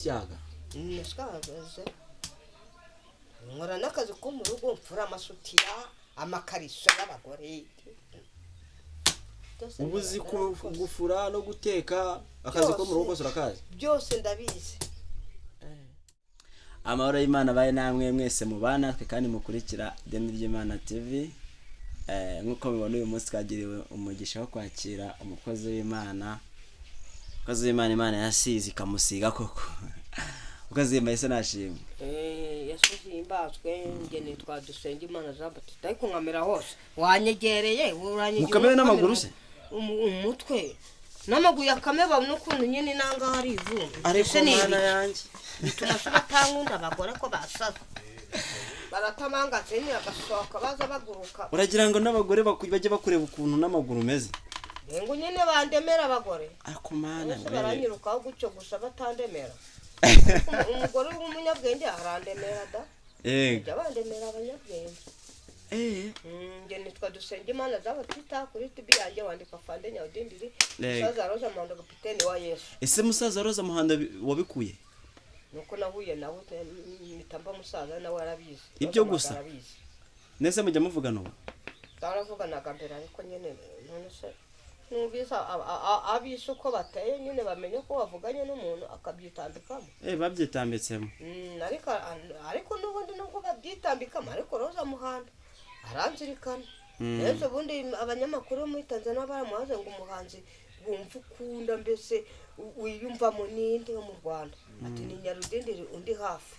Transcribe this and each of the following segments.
cyaga nashagaze nkora n'akazi ko mu rugo mfura amasutiya amakariso y'abagore ubuzi gufura no guteka akazi ko mu rugo surakazi byose ndabizi. Amahoro y'Imana baye namwe mwese mubana twe kandi mukurikira Demi ry'Imana TV. Nkuko mubona uyu munsi twagiriwe umugisha wo kwakira umukozi w'Imana. Umukozi w'Imana Imana yasize ikamusiga koko. Umukozi w'Imana yese nashimwe. Yesu himbazwe nge nitwa Dusengimana Jean Baptiste ariko nkamera hose wanyegereye uranyegera mukamera n'amaguru se umutwe n'amaguru yakameba n'ukuntu nyine nanga hari ivumbi ariko Mana yanjye tunashaka tankunda abagore ko basaza baratamanga cyane agasohoka baza baguruka uragira ngo n'abagore bajye bakureba ukuntu n'amaguru meze ngo nyine bandemera abagore ariko Mana baranyirukaho gucyo gusa batandemera umugore w'umunyabwenge arandemera da bandemera abanyabwenge nge nitwa Dusengimana Jean Baptiste kuri TV yanjye wandika Fande Nyawudindiri musaza Roza Muhando kapiteni wa Yesu. Ese musaza Roza Muhando wabikuye nuko nahuye nawe nitamba musaza nawe arabizi ibyo gusa nese mujya muvugana ubu taravuganaga mbere ariko nyene none se nubiza abise uko bateye nyine bamenye ko bavuganye n'umuntu akabyitambikamo babyitambitsemo ariko n'ubundi nubwo babyitambikamo ariko Roza Muhando aranzirikana ejo bundi abanyamakuru muri Tanzania baramuhaze ngo umuhanzi wumva ukunda mbese wiyumvamo n'indi mu Rwanda ati ni Nyarudindiri undi hafi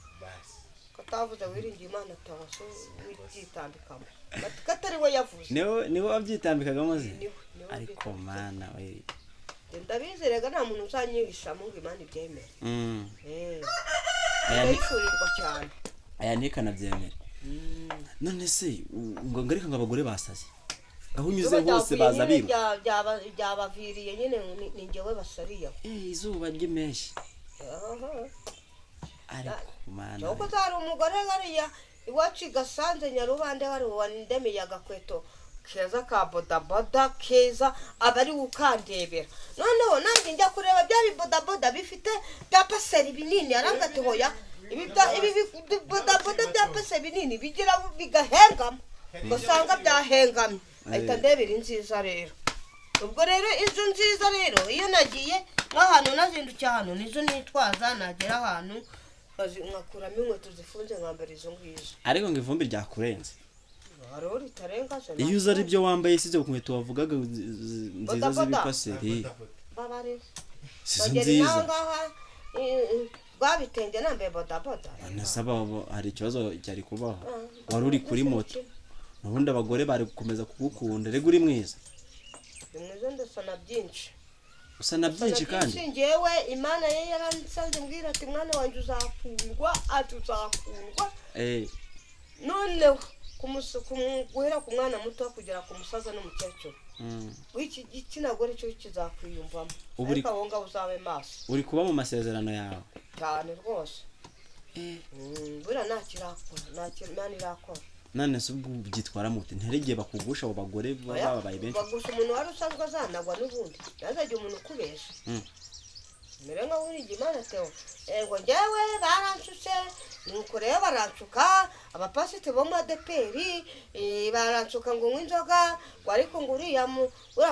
katavuze wiringiye Imana tawaso wibyitambikamo katari we yavuze niwe wabyitambikagamo ze ariko Mana we ndabizerega nta muntu uzanyihisha mu ngo Imana ibyemere ndayifurirwa cyane aya ntikanabyemere none se ngo ngarika ngo abagore basaze aho unyuze hose baza biru byabaviriye nyine ni ngewe basariye izuba ry'imeshi ariko Mana nuko zari umugore hariya iwacu Gasanze Nyarubande wari wandemeye agakweto keza ka bodaboda keza abari ukandebera noneho nanjye njya kureba bya bodaboda bifite bya paseri binini arangatoya ibi bodaboda bya paseri binini bigira bigahengama basanga byahengamye ahita ndebera inziza rero ubwo rero izo nziza rero iyo nagiye nk'ahantu nazindukiye hano nizo nitwaza nagera ahantu nkakuramo inkweto zifunze nkambara izo ngizo ariko ngo ivumbi ryakurenze hariho ritarengaje iyo uza ari byo wambaye size ku nkweto wavugaga nziza z'ibipaseri babare sizo nziza babitenge nambaye bodaboda nasaba hari ikibazo cyari kubaho wari uri kuri moto nubundi abagore bari gukomeza kugukunda rego uri mwiza ndetse na byinshi usa na byinshi kandi ngewe Imana ye yaransanze mbwira ati mwana wanjye uzakundwa atuzakundwa noneho guhera ku mwana muto kugera ku musaza n'umukecuru w'iki gitsina gore cyo kizakwiyumvamo ariko aho ngaho uzabe maso uri kuba mu masezerano yawe cyane rwose buriya nta irakora none se ubwo byitwara mute nterigiye bakugusha abo bagore babaye benshi bagusha umuntu wari usanzwe azanagwa n'ubundi yazajya umuntu ukubesha mbere nka wiringiye Imana Theo ngo njyewe baranshutse nuko rero barancuka abapasite bo mu ADPR barancuka ngo nk'inzoga ariko ngo uriya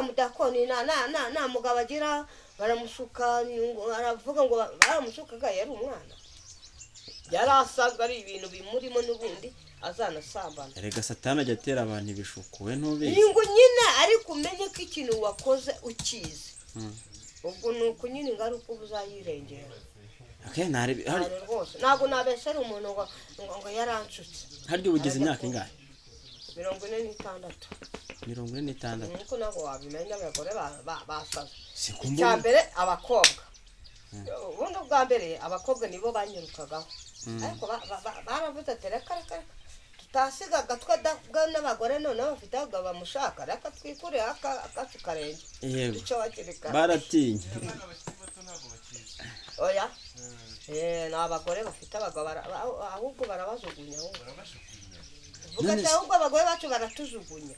mudakoni nta mugabo agira baramushuka aravuga ngo baramushukaga yari umwana yarasaga ari ibintu bimurimo n'ubundi azana sambana erega Satani ajya atera abantu ibishuko we ntubizi ngo nyine ariko umenye ko ikintu wakoze ukizi ubwo nuko nyine ngaruko buzayirengera rwose ntabwo nabesera umuntu ngo yaranshutse haryo ubugeze imyaka ingahe 46 nuko ntabwo wabimenya abagore basaza sikumbuye cyambere abakobwa ubundi bwa mbere abakobwa nibo banyirukagaho ariko baravuze ati reka tutasiga gatwe n'abagore none bafite abagabo bamushaka reka twikure akacu karenge icyo bakirika baratinye oya n'abagore bafite abagabo ahubwo barabajugunya ugataha ahubwo abagore bacu baratujugunya.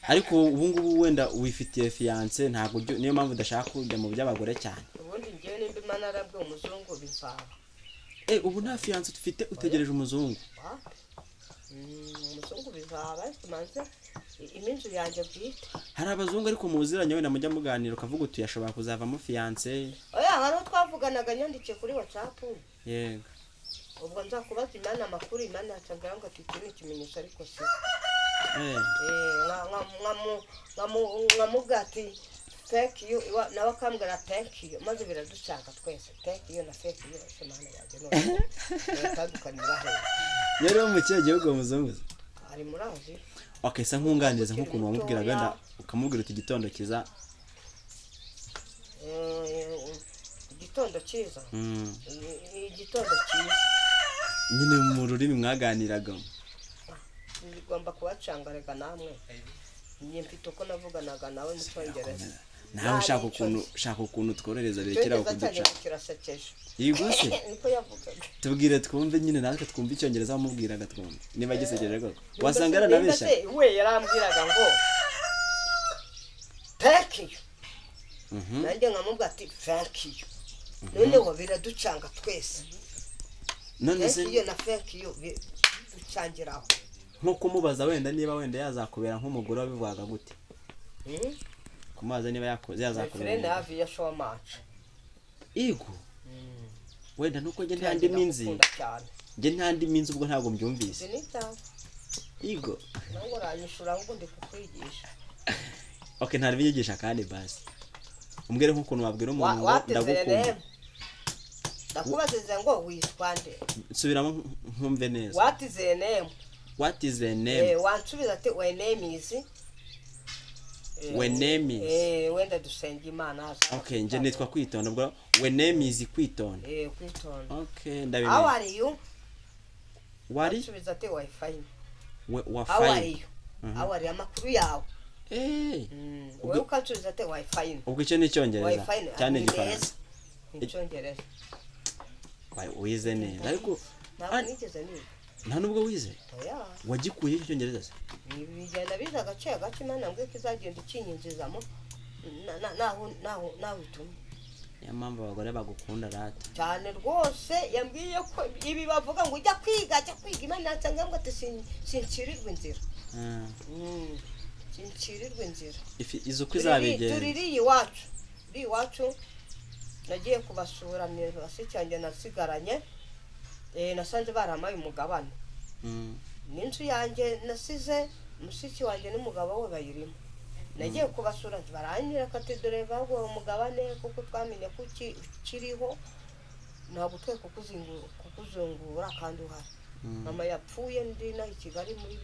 ariko ubu ngubu wenda wifitiye fiance ntabwo niyo mpamvu udashaka kujya mu by'abagore cyane. Ubundi njyewe nimba Imana yarabwiye umuzungu bizaba. Ubu nta fiance ufite utegereje umuzungu. Umuzungu bizaba manze iminzu yanjye bwite. Hari abazungu ariko muziranye wenda mujya muganira ukavuga uti yashobora kuzavamo fiance. Oya hano twavuganaga nyandikiye kuri WhatsApp. Yego. Ubwo nzakubaza Imana amakuru Imana yacambira ngo tutini ikimenyetso ariko si. Ngamugati thank you nawe akambwira thank you maze biradushaka twese thank you na thank you Imana yaje no tadukanira he. Yari mu kihe gihugu umuzungu? Ari muri Aziya. Okay, sa nkunganiriza nk'ukuntu wamubwira wenda ukamubwira uti igitondo kiza. Igitondo cyiza. Igitondo cyiza. Nyine mu rurimi mwaganiraga. Ngomba kubacangarega namwe. Njye mfite uko navuganaga nawe mu Cyongereza. Nawe ushaka ukuntu tworereza birekera kuduca. Yiguse. Niko yavugaga. Tubwire twumve nyine natwe twumve Icyongereza wamubwiraga twumve. Niba gisekeje koko. Wasanga aranabeshya. We yarambwiraga ngo thank you. Nanjye nkamubwira ati thank you. None wo biraducanga twese. None se iyo na thank you ducangiraho. Nko kumubaza wenda niba wenda yazakubera nk'umugore wabivugaga gute? Kumaza niba yakoze yazakubera. Friend have ya show match. Igo. Wenda nuko nge ntandi minzi. Nge ntandi minzi ubwo ntabwo mbyumvise. Igo. Nango ranyishura ngo ndi kukwigisha. Okay, ntari binyigisha kandi basi. Umbwire nk'ukuntu wabwira umuntu ndagukunda. Ndakubaza ngo witwande. Subiramo nkumve neza. What is the name? What is the name? Wansubiza ati my name is. My name is. Wenda dusenga Imana. Okay, nje nitwa Kwitonda bwo. My name is Kwitonda. Kwitonda. Okay, ndabimenya. How are you? What? Wansubiza ati wa fine. Wa fine. How are you? How are you amakuru yawe? Wewe ukansubiza ati wa fine. Ubwo icyo ni Icyongereza cyane gifaransa. Icyongereza. Wize neza ariko nta nubwo wize. Wagikuye Icyongereza se? Bigenda biza gace gace Imana mbwe kizagenda ikinyinjizamo naho ituma. Ya mpamvu abagore bagukunda rata cyane rwose. Yambwiye ko ibi bavuga ngo ujya kwiga Imana yacanga ngo ati sinkirirwe inzira. Sinkirirwe inzira. Izo kwizabigenda. Turiri iwacu nagiye kubasura basi cyanjye nasigaranye nasanze baramaye umugabane. N'inzu yanjye nasize musiki wanjye n'umugabo we bayirimo. Nagiye kubasura baranyira kati dore bagwa umugabane kuko twamenye ko kiriho ntabwo twe kukuzungura kandi uhari. Mama yapfuye ndi na Kigali muri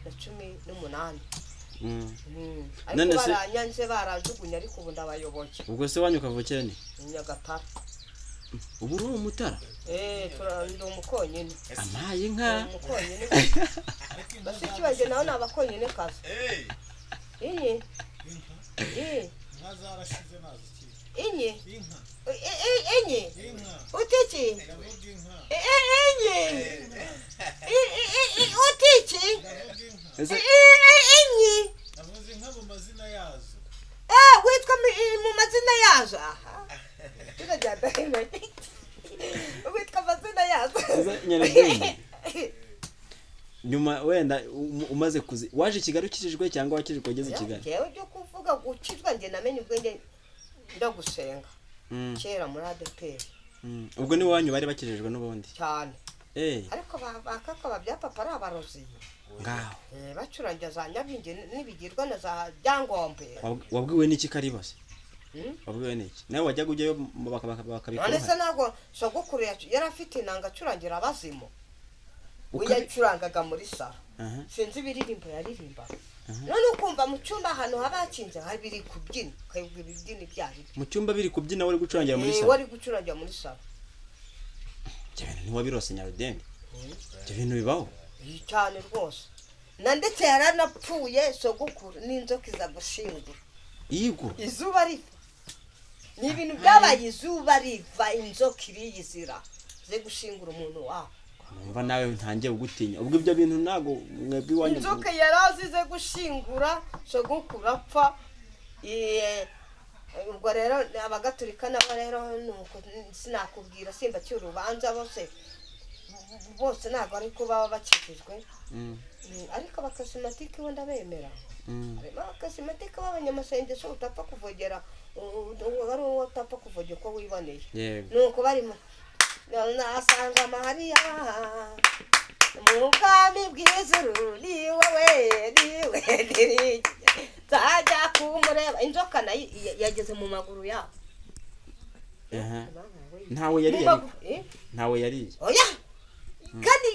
2018. Ariko baranyanze barajugunya ariko ubu ndabayoboke. Ubwo se wanyu kavukira ni? Nyagatare. Ubu uri umutara? Turandi umukonyene. Amaye nka. Umukonyene. Basi kibaje nawe nabakonyene kaza. Inye. Nazarashize naziki. Inye. Inka. Inye. Utiki. Inye. Utiki. Inye. Navuze nka mu mazina yazo. Witwa mu mazina yazo. Aha. Turajyana hino. Witwa mazina yazo. Nyarugenge. Nyuma wenda umaze kuzi waje Kigali ukijijwe cyangwa wakijijwe ugeze Kigali? Yewe byo kuvuga gukizwa nge namenye ubwenge ndagusenga. Kera muri ADP. Ubwo ni wanyu bari bakijijwe n'ubundi. Cyane. Ariko bakaka babya papa ari abarozi. Ngaho. Bacurangira za Nyabinge nibigirwa na za Byangombe. Wabwiwe n'iki kari bose? Wabwiwe n'iki? Nawe wajyaga ujyayo bakabikora. None se ntabwo sogokuru yarafite inanga acurangira abazimo. Uyacurangaga muri sala. Sinzi biririmbo yaririmba. None ukumva mu cyumba ahantu habakinze habiri kubyina, kayubwa ibibyini byari. Mu cyumba biri kubyina wari gucurangira muri sala. Wari gucurangira muri sala. Cyane ni wabirose Nyarugenge. Ibyo bintu bibaho. Cyane rwose. Na ndetse yaranapfuye sogokuru n'inzoka iza gushingura. Yego. Izuba riva. Ni ibintu byabaye izuba riva inzoka iriyizira. Ze gushingura umuntu wawe. numva nawe ntangiye kugutinya ubwo ibyo bintu ntago mwebwe iwanyu inzoka yarazize gushingura sogokuru apfa ubwo rero abagatulika nabo rero nuko sinakubwira simba cy'urubanza bose ntabwo ariko baba bakikijwe ariko abakasimatike bo ndabemera harimo abakasimatike b'abanyamasengesho utapfa kuvogera ari wowe utapfa kuvogera uko wiboneye nuko barimo nasanga Mariya mu bwami bw'ijuru ni wowe ndiriki nzajya kumureba inzoka nayo yageze mu maguru yabo ntawe yariye oya kandi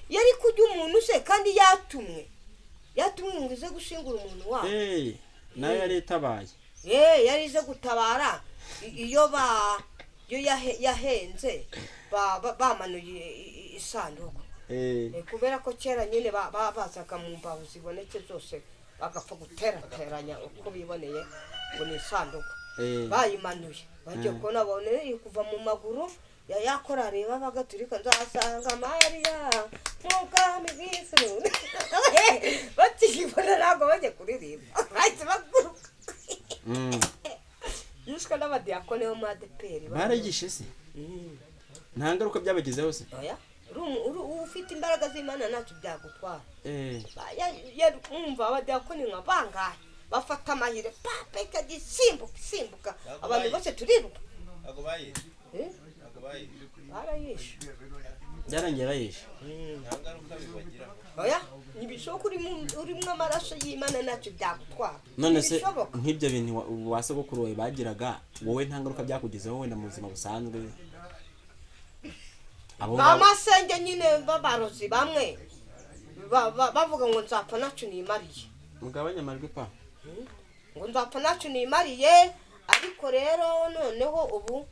yari kujya umuntu se kandi yatumwe ngo ize gushingura umuntu wabo nayo yari itabaye yari ize gutabara iyo yahenze bamanuye isanduku kubera ko kera nyine bazaga mu mbaho zibonetse zose bagapfa guterateranya uko biboneye ngo ni isanduku bayimanuye bagiye kubona baboneye kuva mu maguru yakora reba bagaturika nzasanga Mariya mu bwami bw'ijuru bakibona ntabwo bajya kuririmba bahise baguruka yishwe n'abadiyakoni bo mu ADEPR baragishe se nta ngaruka byabagizeho se oya ufite imbaraga z'Imana ntacyo byagutwara umva abadiyakoni nka bangahe bafata amahire papa ikagisimbuka abantu bose turiruka barayishe byarangiye bayishe oya nibishoboka urimo amaraso y'Imana ntacyo byagutwara none se nk'ibyo bintu wasogokuru wawe bagiraga wowe nta ngaruka byakugezeho wenda mu buzima busanzwe bamasenge nyine babarozi bamwe bavuga ngo nzapfa ntacyo nimariye mugabanya amajwi pa ngo nzapfa ntacyo nimariye ariko rero noneho ubu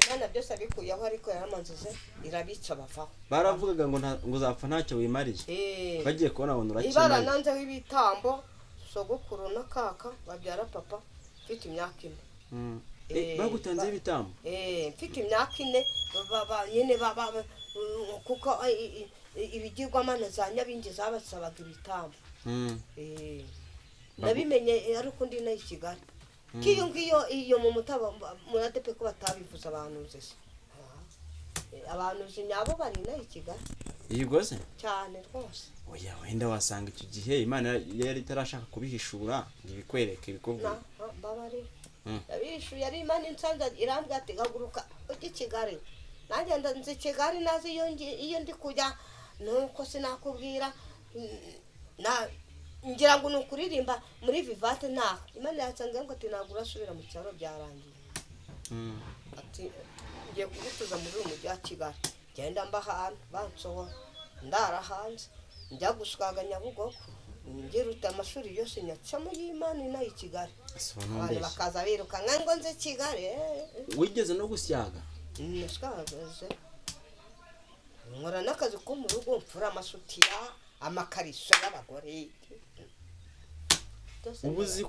Imana byose abikuyeho ariko yaramanzize irabica bavaho baravugaga ngo uzapfa ntacyo wimariye bagiye kubona abantu urakimariye ibara nanzeho ibitambo sogokuru na kaka babyara papa mfite imyaka 4 bagutanzeho ibitambo mfite imyaka 4 nyine kuko ibigirwamana za Nyabingi zabasabaga ibitambo nabimenye ariko ndi nayo Kigali kiyungiyo iyo mu mutaba muradepe ko batabivuza abantu se abantu nyabo bari nayo Kigali yigose cyane rwose oya wenda wasanga icyo gihe Imana yari itarashaka kubihishura ngibikwereke bikubwira babari yabishu yari Imana insanza irambwa ati gaguruka ujye Kigali nanjye ndanze Kigali nazi iyo ndi kujya nuko sinakubwira ngira ngo nukuririmba muri Vivate nta Imana yasanze ngo ati nagura asubira mu cyaro byarangiye ati ngiye kugutuza muri uyu mujyi wa Kigali genda mbahantu bansoho ndara hanze njya gushwaga Nyabugogo ngiruta amashuri yose nyacamo y'Imana inayi Kigali abantu bakaza biruka ngo nze Kigali wigeze no gusyaga nashagaze nkora n'akazi ko mu rugo mfura amasutiya amakariso y'abagore ubuzi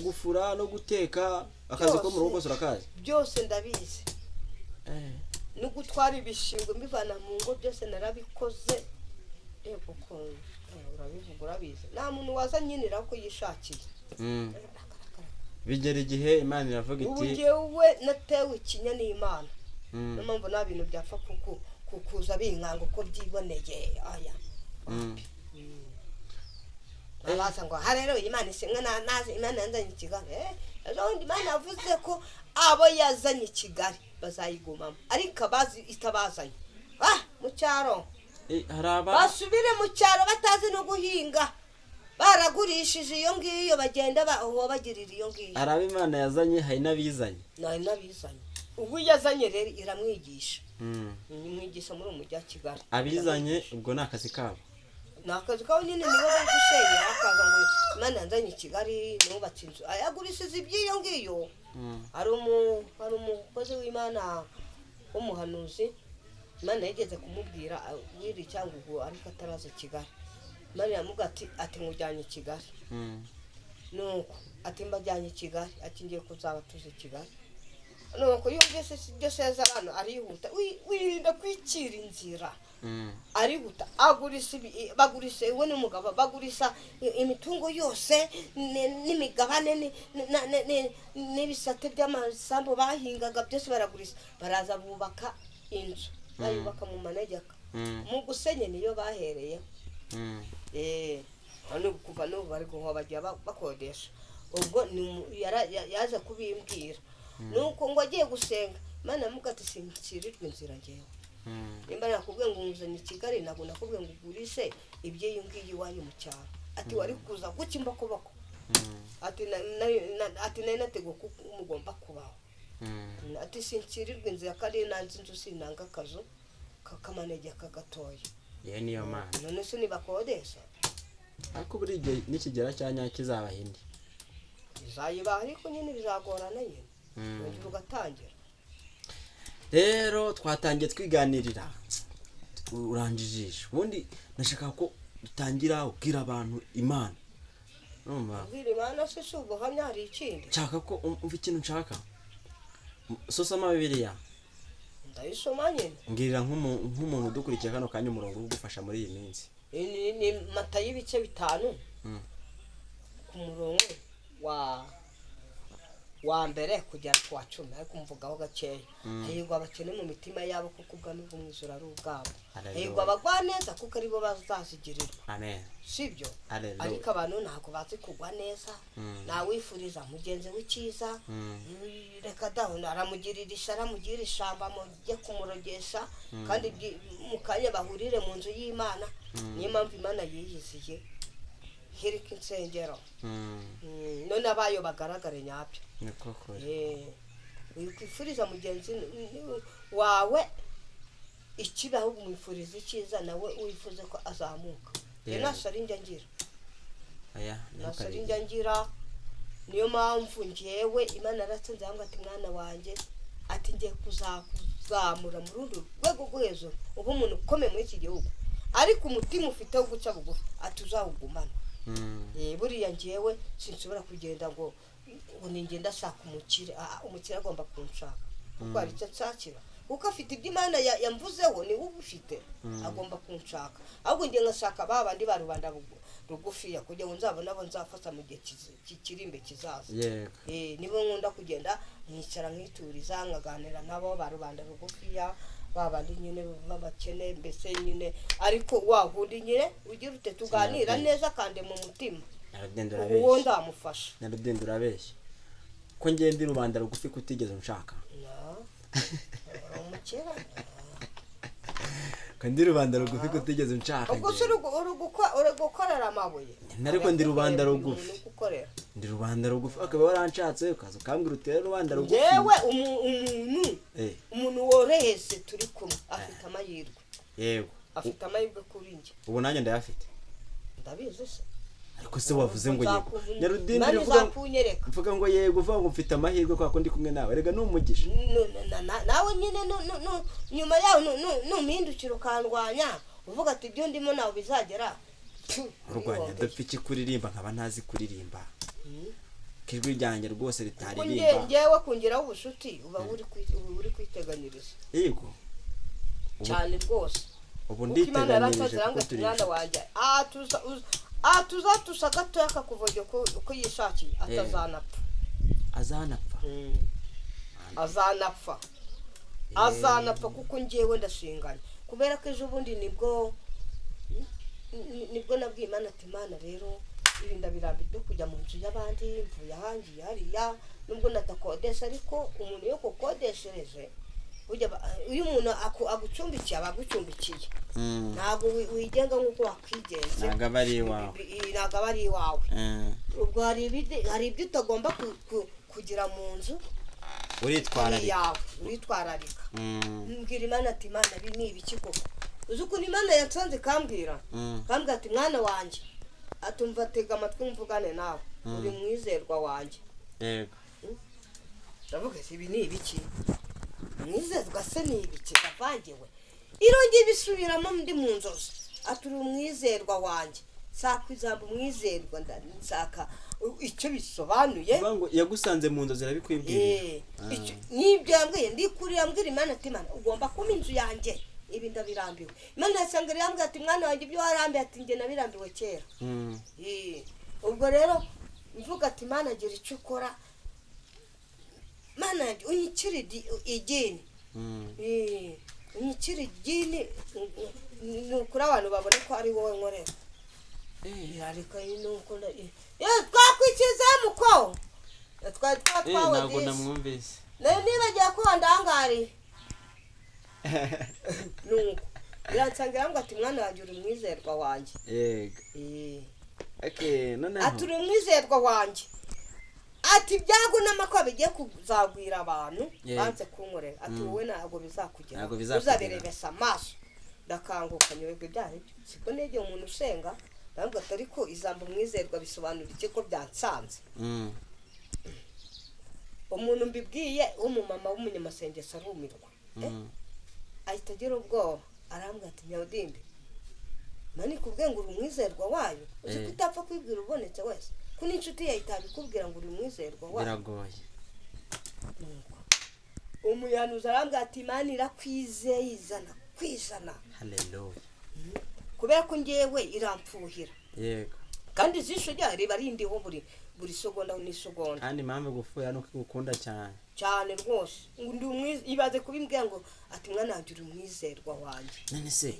gufura no guteka akazi ko mu rugo surakazi byose ndabizi no gutwara ibishingwe mbivana mu ngo byose narabikoze yego ko urabivuga urabizi nta muntu waza nyinira ko yishakiye bigera igihe Imana iravuga iti ubugewe natewe ikinya n'Imana no mpamvu nta bintu byapfa kukuza binkanga uko byiboneye aya abaza ngo ha rero Imana isimwe nazi Imana yanzanye Kigali ejo Imana yavuze ko abo yazanye Kigali bazayigumamo ariko abazi itabazanye mu cyaro basubire mu cyaro batazi no guhinga baragurishije iyo ngiyo bagenda bagirira iyo ngiyo araba Imana yazanye hari nabizanye ubu yazanye rero iramwigisha imwigisha muri umujyi wa Kigali abizanye ubwo ni akazi kabo nakazi kawo nyine nibo bari gusenya akaza ngo Imana yanzanye Kigali nubatse inzu ayagurishije ibyiyo ngiyo hari umukozi w'Imana w'umuhanuzi Imana yigeze kumubwira wiri cyangwa ubwo ariko ataraza Kigali Imana yamuga ati ngujyanye Kigali nuko ati mbajyanye Kigali ati ngiye kuzaba tuze Kigali nuko yumvise byose yazabana arihuta wirinda kwikira inzira ari guta bagurisa we n'umugabo bagurisa imitungo yose n'imigabane n'ibisate by'amasambu bahingaga byose baragurisa baraza bubaka inzu bayubaka mu manegeka mu gusenye niyo bahereye hano kuva n'ubu bari guhwa bagiye bakodesha ubwo yaje kubimbwira nuko ngo agiye gusenga Imana mugati sinkirirwe inzira ngewe nimba nakubwiye ngo nguzanye Kigali nabo nakubwiye ngo ugurishe ibyo yungiye iwanyu mu cyaro ati wari kuza gukimba kubako ati nari natego kumugomba kubaho ati sinkirirwe inzira kandi nanzi inzu sinanga akazu kakamanege kagatoya ye niyo mana none se nibakodesha ariko buri gihe nikigera cyanya kizabahindi bizayibaha ariko nyine bizagorana nyine ngo ugatangira rero twatangiye twiganirira uranjijisha ubundi nashaka ko dutangira ubwira abantu Imana numva ubwira Imana se ubuhamya hari ikindi nshaka ko umva ikintu nshaka sosoma Bibiliya ndayisoma nyine mbwira nk'umuntu udukurikiye kano kanya umurongo ugufasha muri iyi minsi ni Matayo ibice 5 ku murongo wa mbere kugera ku wa 10 ariko mvugaho gakeya hahirwa abakene mu mitima yabo kuko ubwami bwo mu ijuru ari ubwabo hahirwa abagwa neza kuko aribo bazazigirirwa amen sibyo ariko abantu ntabwo bazi kugwa neza nawifuriza mugenzi w'icyiza reka daho aramugirira ishara mugira ishamba mujye kumurogesha kandi mu kanya bahurire mu nzu y'Imana niyo mpamvu Imana yiyiziye hirika insengero none abayo bagaragare nyabyo wikwifuriza mugenzi wawe ikibaho umwifuriza icyiza nawe wifuze ko azamuka nasari njya ngira nasari njya ngira niyo mpamvu ngewe Imana yaratsinze hamwe ati mwana wanjye ati ngiye kuzamura mu rundi rwego rwo hejuru uba umuntu ukomeye muri iki gihugu ariko umutima ufite wo guca bugufi ati uzawugumana buriya ngewe sinshobora kugenda ngo ningenda ashaka umukire agomba kunshaka kuko hari icyo nshakira kuko afite ibyo Imana yamvuzeho ni we ubifite agomba kunshaka ahubwo ngiye ngashaka babandi ba rubanda rugufiya kugira ngo nzabona abo nzafata mu gihe kiri imbere kizaza nibo nkunda kugenda nkicara nkituriza nkaganira nabo ba rubanda rugufiya babandi nyine babakene mbese nyine ariko wahundi nyine ugira ute tuganira neza kandi mu mutima uwo ndamufasha narudendura abeshya ko ngende rubanda rugufi kutigeze unshaka umukera kandi rubanda rugufi kutigeze unshaka ubwo se urugukorera amabuye nariko ndi rubanda rugufi ndi rubanda rugufi akaba waranshatse ukaza ukambwira utere rubanda rugufi yewe umuntu worehese turi kumwe afite amahirwe yego afite amahirwe kuri njye ubu nanjye ndayafite ndabizi se ariko se wavuze ngo yego nyarudindira uvuga ngo yego uvuga ngo mfite amahirwe kwa ko ndi kumwe nawe rega n'umugisha nawe nyine nyuma yawe numpindukira ukandwanya uvuga ati ibyo ndimo nawe bizagera urwanya dapfa iki kuririmba nkaba ntazi kuririmba kijwi ryanjye rwose ritaririmba ngewe kongeraho ubushuti uba uri kwiteganiriza yego cyane rwose ubu nditeganirije ko turi mwana wanjye tuzatusha gatoya akakuvoge uko yishakiye atazanapfa azanapfa kuko ngewe ndashinganye kubera ko ejo bundi nibwo nabwiye Imana ati Imana rero irinda birambye kujya mu nzu y'abandi mvuye ahangiye hariya nubwo natakodesha ariko umuntu yo kukodeshereje uyu umuntu agucumbikiye abagucumbikiye ntabwo wigenga nk'uko wakwigenze ntabwo ari iwawe ubwo hari ibyo utagomba kugira mu nzu uritwararika mbwira Imana ati Imana ibi ni ibiki koko uzi ukuntu Imana yansanze kambwira ati mwana wanjye atumva tega amatwi mvugane nawe uri mwizerwa wanjye ndavuga ati ibi ni ibiki mwizerwa se ni ibiki kavangewe irongeye bisubiramo ndi mu nzozi ati uri umwizerwa wanjye nsaka ijambo umwizerwa nsaka icyo bisobanuye ngo yagusanze mu nzozi arabikwibwira nibyo yambwiye ndikurira mbwira Imana ati Imana ugomba kuma inzu yanjye ibi ndabirambiwe. Imana yasanga yambwiye ati mwana wanjye ibyo warambiye ati njye nabirambiwe kera. Ubwo rero mvuga ati Mana agira icyo ukora, Mana unyikire igini, unyikire igini nukuri abantu babone ko ari wowe nkorera. Ariko nuko twakwikiza muko twawe ntabwo namwumvise nibagiye ko wandangariye nuko biransangira ngo ati mwana wanjye uri mwizerwa wanjye. Okay, noneho ati uri mwizerwa wanjye, ati byago n'amako bigiye kuzagwira abantu banze kunkorera, ati wowe ntabwo bizakugera, uzaberebesa amaso. Ndakanguka nyobwe byari siko nege umuntu usenga ntabwo atari ko ijambo mwizerwa bisobanura iki ko byansanze. Umuntu mbibwiye umumama w'umunyamasengesho arumirwa, ahita agira ubwoba arambwira ati Nyawudimbi mani kubwe ngo uri umwizerwa wayo, uzi ko utapfa kwibwira ubonetse wese ko n'inshuti yawe itabikubwira ngo uri umwizerwa wayo, biragoye. umuyanuzi arambwira ati Imana irakwizeye ijana kw'ijana. Haleluya. Kubera ko ngewe irampfuhira, yego, kandi ijisho ryayo riba rindiho buri segonda n'isegonda, kandi impamvu gufuya nuko igukunda cyane rwose. Ibaze kubimbwira ngo ati mwana wanjye uri umwizerwa wanjye. None se